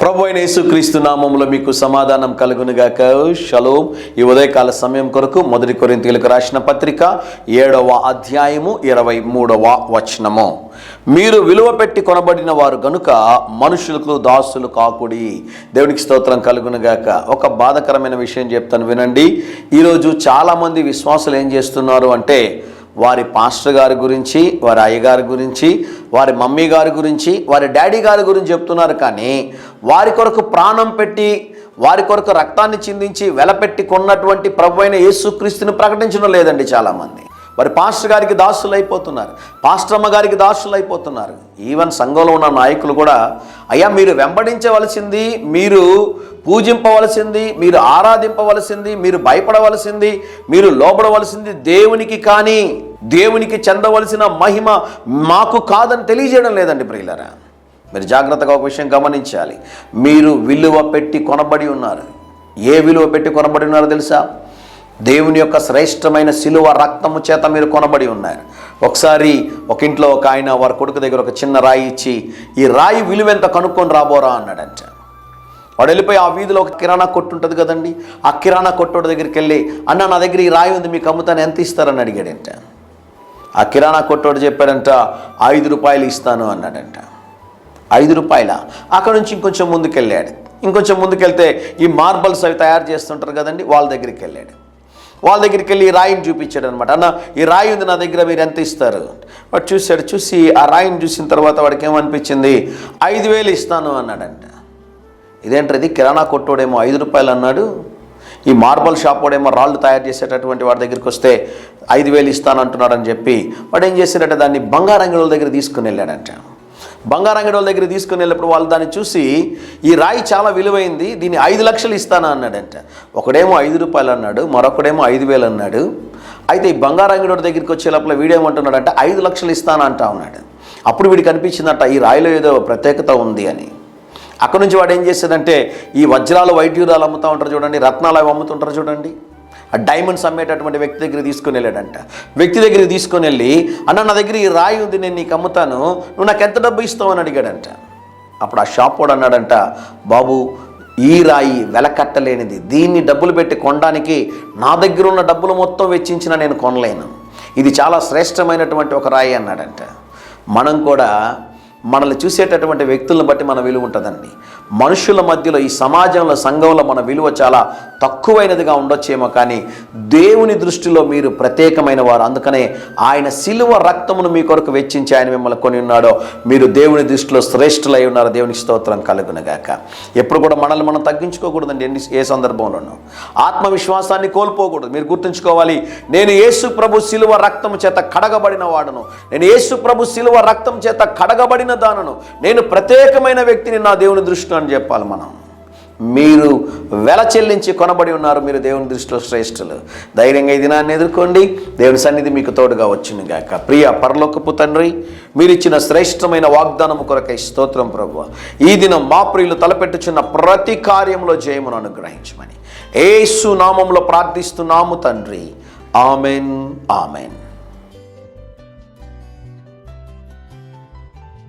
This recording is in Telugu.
ప్రభు అయిన యేసుక్రీస్తు నామములో మీకు సమాధానం కలుగునుగాక. షలోమ్. ఈ ఉదయకాల సమయం కొరకు 1 కొరింథీయులకు రాసిన పత్రిక 7వ అధ్యాయము 23వ వచనము. మీరు విలువ పెట్టి కొనబడిన వారు గనుక మనుషులకు దాసులు కాకుడి. దేవునికి స్తోత్రం కలుగునుగాక. ఒక బాధకరమైన విషయం చెప్తాను వినండి. ఈరోజు చాలామంది విశ్వాసులు ఏం చేస్తున్నారు అంటే, వారి పాస్టర్ గారి గురించి, వారి అయ్యగారి గురించి, వారి మమ్మీ గారి గురించి, వారి డాడీ గారి గురించి చెప్తున్నారు. కానీ వారి కొరకు ప్రాణం పెట్టి, వారి కొరకు రక్తాన్ని చిందించి వెలపెట్టి కొన్నటువంటి ప్రభువైన యేసుక్రీస్తుని ప్రకటించడం లేదండి చాలామంది. వారి పాస్టర్ గారికి దాసులు అయిపోతున్నారు, పాస్టర్ అమ్మ గారికి దాసులు అయిపోతున్నారు. ఈవెన్ సంఘంలో ఉన్న నాయకులు కూడా, అయ్యా మీరు వెంబడించవలసింది, మీరు పూజింపవలసింది, మీరు ఆరాధింపవలసింది, మీరు భయపడవలసింది, మీరు లోబడవలసింది దేవునికి, కానీ దేవునికి చెందవలసిన మహిమ మాకు కాదని తెలియజేయడం లేదండి ప్రియులారా. మీరు జాగ్రత్తగా ఒక విషయం గమనించాలి. మీరు విలువ పెట్టి కొనబడి ఉన్నారు. ఏ విలువ పెట్టి కొనబడి ఉన్నారో తెలుసా? దేవుని యొక్క శ్రేష్టమైన శిలువ రక్తము చేత మీరు కొనబడి ఉన్నారు. ఒకసారి ఒక ఇంట్లో ఒక ఆయన వారి కొడుకు దగ్గర ఒక చిన్న రాయి ఇచ్చి, ఈ రాయి విలువ ఎంత కనుక్కొని రాబోరా అన్నాడంట. వాడు వెళ్ళిపోయి ఆ వీధిలో ఒక కిరాణా కొట్టు ఉంటుంది కదండి, ఆ కిరాణా కొట్టుడి దగ్గరికి వెళ్ళి, అన్న నా దగ్గర ఈ రాయి ఉంది, మీకు అమ్ముతాను, ఎంత ఇస్తారని అడిగాడంట. ఆ కిరాణా కొట్టోడు చెప్పాడంట, 5 రూపాయలు ఇస్తాను అన్నాడంట. 5 రూపాయల? అక్కడ నుంచి ఇంకొంచెం ముందుకెళ్ళాడు. ఇంకొంచెం ముందుకెళ్తే ఈ మార్బల్స్ అవి తయారు చేస్తుంటారు కదండి, వాళ్ళ దగ్గరికి వెళ్ళాడు. వాళ్ళ దగ్గరికి వెళ్ళి ఈ రాయిని చూపించాడు అనమాట. అన్న ఈ రాయి ఉంది నా దగ్గర, మీరు ఎంత ఇస్తారు? వాడు చూశాడు. చూసి ఆ రాయిని చూసిన తర్వాత వాడికి ఏమనిపించింది, 5,000 ఇస్తాను అన్నాడంట. ఇదేంటది, కిరాణా కొట్టోడేమో 5 రూపాయలు అన్నాడు, ఈ మార్బల్ షాప్ వాడేమో రాళ్ళు తయారు చేసేటటువంటి వాడి దగ్గరికి వస్తే 5,000 ఇస్తాను అంటున్నాడని చెప్పి వాడు ఏం చేశాడంటే, దాన్ని బంగారంగడుల దగ్గర తీసుకుని వెళ్ళాడంట. బంగారంగడుల దగ్గర తీసుకుని వెళ్ళినప్పుడు వాళ్ళు దాన్ని చూసి, ఈ రాయి చాలా విలువైంది, దీన్ని 5 లక్షలు ఇస్తాను అన్నాడంట. ఒకడేమో 5 రూపాయలు అన్నాడు, మరొకడేమో 5,000 అన్నాడు. అయితే ఈ బంగారంగడుల దగ్గరికి వచ్చే లోపల వీడేమంటున్నాడంటే 5 లక్షలు ఇస్తాను అంటా ఉన్నాడు. అప్పుడు వీడికి అనిపించిందట, ఈ రాయిలో ఏదో ప్రత్యేకత ఉంది అని. అక్కడ నుంచి వాడు ఏం చేశాడంటే, ఈ వజ్రాలు వైడ్యూరాలు అమ్ముతూ ఉంటారు చూడండి, రత్నాలు అవి అమ్ముతుంటారు చూడండి, ఆ డైమండ్స్ అమ్మేటటువంటి వ్యక్తి దగ్గర తీసుకుని వెళ్ళాడంట. వ్యక్తి దగ్గరికి తీసుకొని వెళ్ళి, అన్న నా దగ్గర ఈ రాయి ఉంది, నేను నీకు అమ్ముతాను, నువ్వు నాకు ఎంత డబ్బు ఇస్తావు అని అడిగాడంట. అప్పుడు ఆ షాప్ వాడు అన్నాడంట, బాబు ఈ రాయి వెల కట్టలేనిది, దీన్ని డబ్బులు పెట్టి కొనడానికి నా దగ్గర ఉన్న డబ్బులు మొత్తం వెచ్చించినా నేను కొనలేను, ఇది చాలా శ్రేష్టమైనటువంటి ఒక రాయి అన్నాడంట. మనం కూడా మనల్ని చూసేటటువంటి వ్యక్తులను బట్టి మన విలువ ఉంటుందండి. మనుషుల మధ్యలో, ఈ సమాజంలో, సంఘంలో మన విలువ చాలా తక్కువైనదిగా ఉండొచ్చేమో, కానీ దేవుని దృష్టిలో మీరు ప్రత్యేకమైన వారు. అందుకనే ఆయన శిలువ రక్తమును మీ కొరకు వెచ్చించి ఆయన మిమ్మల్ని కొని ఉన్నాడో, మీరు దేవుని దృష్టిలో శ్రేష్ఠులై ఉన్నారు. దేవునికి స్తోత్రం కలుగునుగాక. ఎప్పుడు కూడా మనల్ని మనం తగ్గించుకోకూడదండి. ఏ సందర్భంలోనూ ఆత్మవిశ్వాసాన్ని కోల్పోకూడదు. మీరు గుర్తుంచుకోవాలి, నేను యేసు ప్రభు శిలువ రక్తము చేత కడగబడిన వాడును, నేను యేసు ప్రభు శిలువ రక్తం చేత కడగబడిన దానను, నేను ప్రత్యేకమైన వ్యక్తిని నా దేవుని దృష్టిలో అని చెప్పాలి మనం. మీరు వెల చెల్లించి కొనబడి ఉన్నారు, మీరు దేవుని దృష్టిలో శ్రేష్ఠులు. ధైర్యంగా ఈ దినాన్ని ఎదుర్కోండి. దేవుని సన్నిధి మీకు తోడుగా వచ్చును గాక. ప్రియ పరలోకపు తండ్రి, మీరు ఇచ్చిన శ్రేష్టమైన వాగ్దానము కొరకై స్తోత్రం ప్రభువా. ఈ దినం మా ప్రియులు తలపెట్టుచున్న ప్రతి కార్యంలో జయమును అనుగ్రహించమని యేసు నామములో ప్రార్థిస్తున్నాము తండ్రి. Amen, amen.